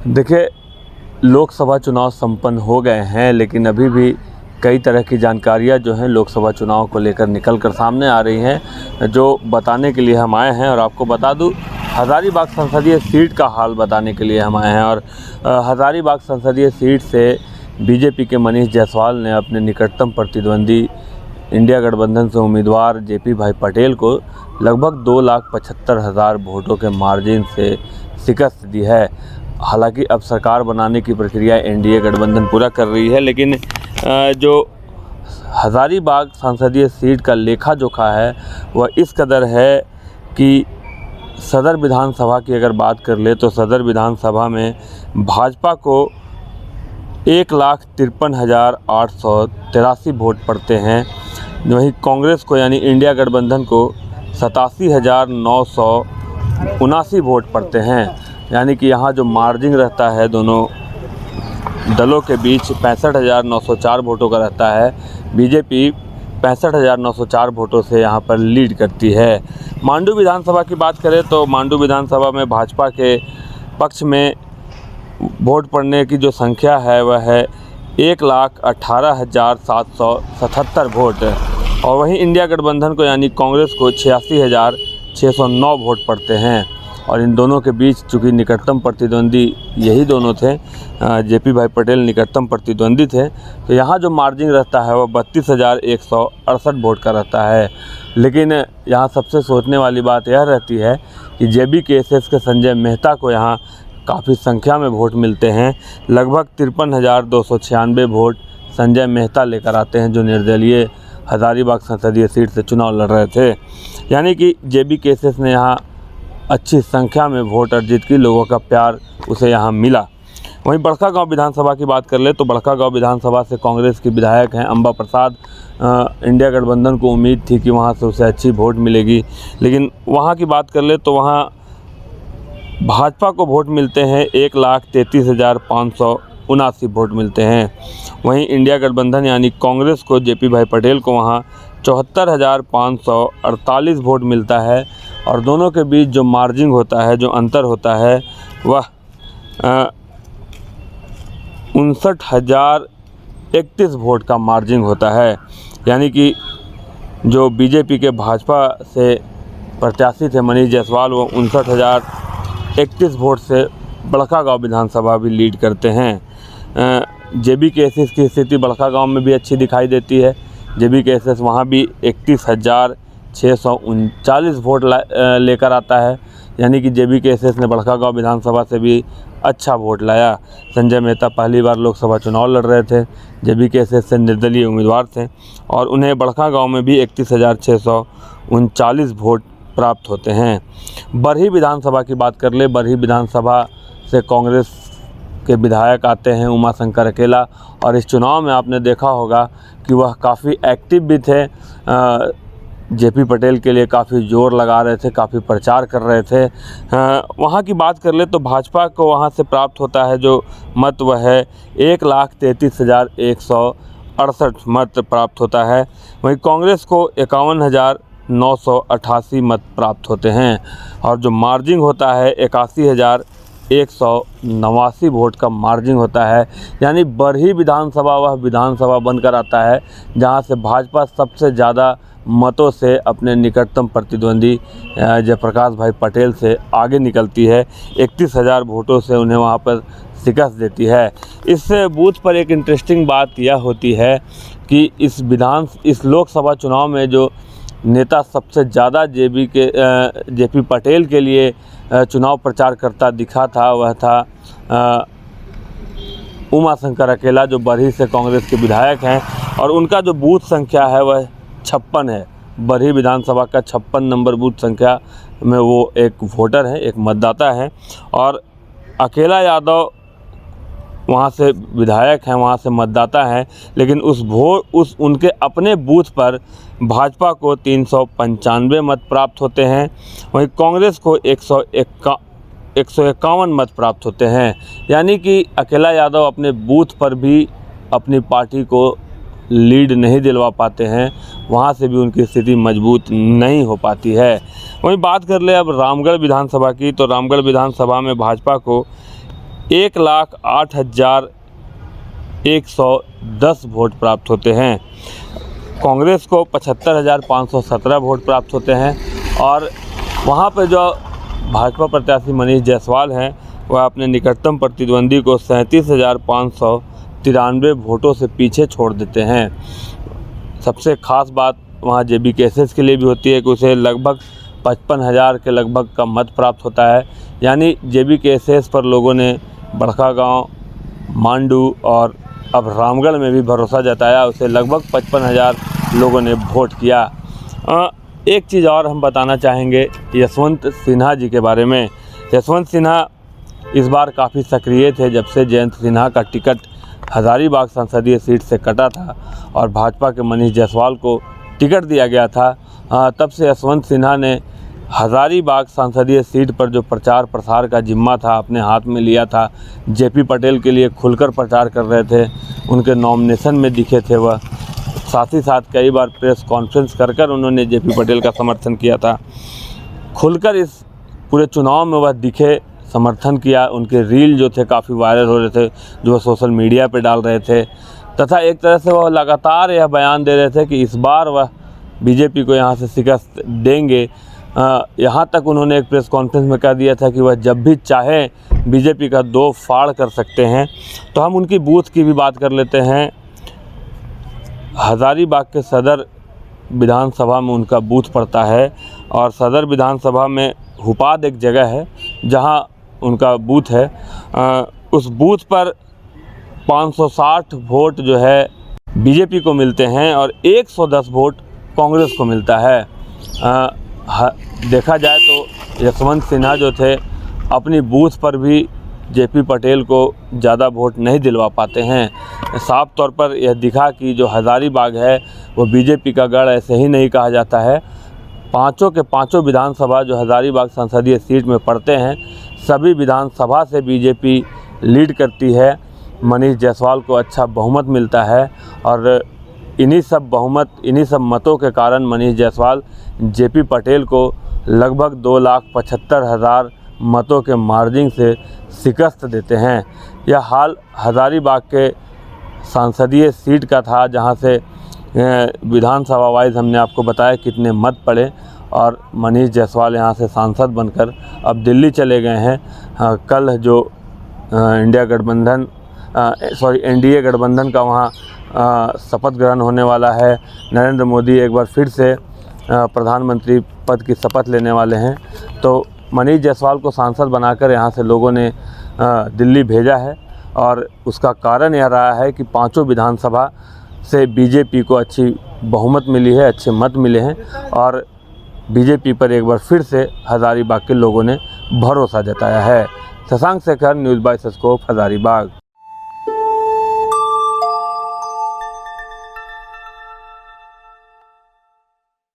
देखिए, लोकसभा चुनाव संपन्न हो गए हैं, लेकिन अभी भी कई तरह की जानकारियां जो हैं लोकसभा चुनाव को लेकर निकल कर सामने आ रही हैं, जो बताने के लिए हम आए हैं। और आपको बता दूं, हज़ारीबाग संसदीय सीट का हाल बताने के लिए हम आए हैं। और हज़ारीबाग संसदीय सीट से बीजेपी के मनीष जायसवाल ने अपने निकटतम प्रतिद्वंदी इंडिया गठबंधन से उम्मीदवार जेपी भाई पटेल को लगभग 2,75,000 वोटों के मार्जिन से शिकस्त दी है। हालांकि अब सरकार बनाने की प्रक्रिया एनडीए गठबंधन पूरा कर रही है, लेकिन जो हज़ारीबाग संसदीय सीट का लेखा जोखा है वह इस कदर है कि सदर विधानसभा की अगर बात कर ले तो सदर विधानसभा में भाजपा को 1,53,883 वोट पड़ते हैं। वहीं कांग्रेस को यानी इंडिया गठबंधन को 87,979 वोट पड़ते हैं। यानी कि यहाँ जो मार्जिन रहता है दोनों दलों के बीच 65,904 वोटों का रहता है। बीजेपी 65,904 वोटों से यहाँ पर लीड करती है। मांडू विधानसभा की बात करें तो मांडू विधानसभा में भाजपा के पक्ष में वोट पड़ने की जो संख्या है वह है 1,18,777 वोट। और वहीं इंडिया गठबंधन को यानी कांग्रेस को 86,609 वोट पड़ते हैं। और इन दोनों के बीच चूँकि निकटतम प्रतिद्वंदी यही दोनों थे, जेपी भाई पटेल निकटतम प्रतिद्वंदी थे, तो यहाँ जो मार्जिन रहता है वह 32,168 वोट का रहता है। लेकिन यहाँ सबसे सोचने वाली बात यह रहती है कि JBKSS के संजय मेहता को यहाँ काफ़ी संख्या में वोट मिलते हैं। लगभग 53,296 वोट संजय मेहता लेकर आते हैं, जो निर्दलीय हज़ारीबाग संसदीय सीट से चुनाव लड़ रहे थे। यानी कि JBKSS ने यहाँ अच्छी संख्या में वोट अर्जित की, लोगों का प्यार उसे यहाँ मिला। वहीं बड़कागांव विधानसभा की बात कर ले तो बड़कागांव विधानसभा से कांग्रेस की विधायक हैं अंबा प्रसाद। इंडिया गठबंधन को उम्मीद थी कि वहाँ से उसे अच्छी वोट मिलेगी, लेकिन वहाँ की बात कर ले तो वहाँ भाजपा को वोट मिलते हैं 1,33,579 वोट मिलते हैं। वहीं इंडिया गठबंधन यानी कांग्रेस को जेपी भाई पटेल को वहाँ 74,548 वोट मिलता है। और दोनों के बीच जो मार्जिन होता है, जो अंतर होता है, वह 59,031 वोट का मार्जिन होता है। यानी कि जो बीजेपी के भाजपा से प्रत्याशी थे मनीष जायसवाल, वो 59,031 वोट से बड़कागांव विधानसभा भी लीड करते हैं। JBKSS की स्थिति बड़कागांव में भी अच्छी दिखाई देती है। JBKSS वहाँ भी 31,639 वोट लेकर आता है। यानी कि JBKSS ने बड़कागांव विधानसभा से भी अच्छा वोट लाया। संजय मेहता पहली बार लोकसभा चुनाव लड़ रहे थे, JBKSS से निर्दलीय उम्मीदवार थे, और उन्हें बड़कागांव में भी 31,639 वोट प्राप्त होते हैं। बरही विधानसभा की बात कर ले, बरही विधानसभा से कांग्रेस के विधायक आते हैं उमाशंकर अकेला। और इस चुनाव में आपने देखा होगा कि वह काफ़ी एक्टिव भी थे, जेपी पटेल के लिए काफ़ी जोर लगा रहे थे, काफ़ी प्रचार कर रहे थे। वहाँ की बात कर ले तो भाजपा को वहाँ से प्राप्त होता है जो मत, वह है 1,33,168 मत प्राप्त होता है। वहीं कांग्रेस को 51,988 मत प्राप्त होते हैं। और जो मार्जिन होता है 81,189 वोट का मार्जिन होता है। यानी बरही विधानसभा वह विधानसभा बनकर आता है जहां से भाजपा सबसे ज़्यादा मतों से अपने निकटतम प्रतिद्वंदी जयप्रकाश भाई पटेल से आगे निकलती है। 31,000 वोटों से उन्हें वहां पर शिकस्त देती है। इस बूथ पर एक इंटरेस्टिंग बात यह होती है कि इस लोकसभा चुनाव में जो नेता सबसे ज़्यादा जेपी पटेल के लिए चुनाव प्रचार करता दिखा था, वह था उमाशंकर अकेला, जो बरही से कांग्रेस के विधायक हैं। और उनका जो बूथ संख्या है वह 56 है। बरही विधानसभा का 56 नंबर बूथ संख्या में वो एक वोटर है, एक मतदाता है। और अकेला यादव वहाँ से विधायक हैं, वहाँ से मतदाता हैं, लेकिन उनके अपने बूथ पर भाजपा को 395 मत प्राप्त होते हैं। वहीं कांग्रेस को 151 मत प्राप्त होते हैं। यानी कि अकेला यादव अपने बूथ पर भी अपनी पार्टी को लीड नहीं दिलवा पाते हैं, वहाँ से भी उनकी स्थिति मजबूत नहीं हो पाती है। वहीं बात कर ले अब रामगढ़ विधानसभा की, तो रामगढ़ विधानसभा में भाजपा को 1,08,110 वोट प्राप्त होते हैं। कांग्रेस को 75,517 वोट प्राप्त होते हैं और वहाँ पे जो भाजपा प्रत्याशी मनीष जायसवाल हैं वह अपने निकटतम प्रतिद्वंदी को 37,593 वोटों से पीछे छोड़ देते हैं। सबसे ख़ास बात वहाँ JBKSS के लिए भी होती है कि उसे लगभग 55,000 के लगभग का मत प्राप्त होता है। यानी JBKSS पर लोगों ने बड़कागांव, मांडू और अब रामगढ़ में भी भरोसा जताया। उसे लगभग 55,000 लोगों ने वोट किया। एक चीज़ और हम बताना चाहेंगे यशवंत सिन्हा जी के बारे में। यशवंत सिन्हा इस बार काफ़ी सक्रिय थे। जब से जयंत सिन्हा का टिकट हज़ारीबाग संसदीय सीट से कटा था और भाजपा के मनीष जायसवाल को टिकट दिया गया था, तब से यशवंत सिन्हा ने हज़ारीबाग संसदीय सीट पर जो प्रचार प्रसार का जिम्मा था अपने हाथ में लिया था। JP पटेल के लिए खुलकर प्रचार कर रहे थे, उनके नॉमिनेशन में दिखे थे वह। साथ ही साथ कई बार प्रेस कॉन्फ्रेंस कर उन्होंने JP पटेल का समर्थन किया था। खुलकर इस पूरे चुनाव में वह दिखे, समर्थन किया। उनके रील जो थे काफ़ी वायरल हो रहे थे, जो वह सोशल मीडिया पे डाल रहे थे, तथा एक तरह से वह लगातार यह बयान दे रहे थे कि इस बार वह BJP को यहाँ से शिकस्त देंगे। यहाँ तक उन्होंने एक प्रेस कॉन्फ्रेंस में कह दिया था कि वह जब भी चाहे BJP का 2 फाड़ कर सकते हैं। तो हम उनकी बूथ की भी बात कर लेते हैं। हज़ारीबाग के सदर विधानसभा में उनका बूथ पड़ता है और सदर विधानसभा में हुपाद एक जगह है जहाँ उनका बूथ है। उस बूथ पर 560 वोट जो है BJP को मिलते हैं और 110 वोट कांग्रेस को मिलता है। देखा जाए तो यशवंत सिन्हा जो थे अपनी बूथ पर भी JP पटेल को ज़्यादा वोट नहीं दिलवा पाते हैं। साफ तौर पर यह दिखा कि जो हज़ारीबाग है वो BJP का गढ़ ऐसे ही नहीं कहा जाता है। पाँचों के पाँचों विधानसभा जो हज़ारीबाग संसदीय सीट में पड़ते हैं, सभी विधानसभा से BJP लीड करती है। मनीष जायसवाल को अच्छा बहुमत मिलता है और इन्हीं सब मतों के कारण मनीष जायसवाल JP पटेल को लगभग 2,75,000 मतों के मार्जिन से शिकस्त देते हैं। यह हाल हज़ारीबाग के संसदीय सीट का था जहां से विधानसभा वाइज हमने आपको बताया कितने मत पड़े और मनीष जायसवाल यहां से सांसद बनकर अब दिल्ली चले गए हैं। कल जो NDA गठबंधन का वहां शपथ ग्रहण होने वाला है। नरेंद्र मोदी एक बार फिर से प्रधानमंत्री पद की शपथ लेने वाले हैं। तो मनीष जायसवाल को सांसद बनाकर यहाँ से लोगों ने दिल्ली भेजा है और उसका कारण यह रहा है कि पांचों विधानसभा से BJP को अच्छी बहुमत मिली है, अच्छे मत मिले हैं और BJP पर एक बार फिर से हज़ारीबाग के लोगों ने भरोसा जताया है। Shashank Shekhar, news bye scope, Hazaribagh.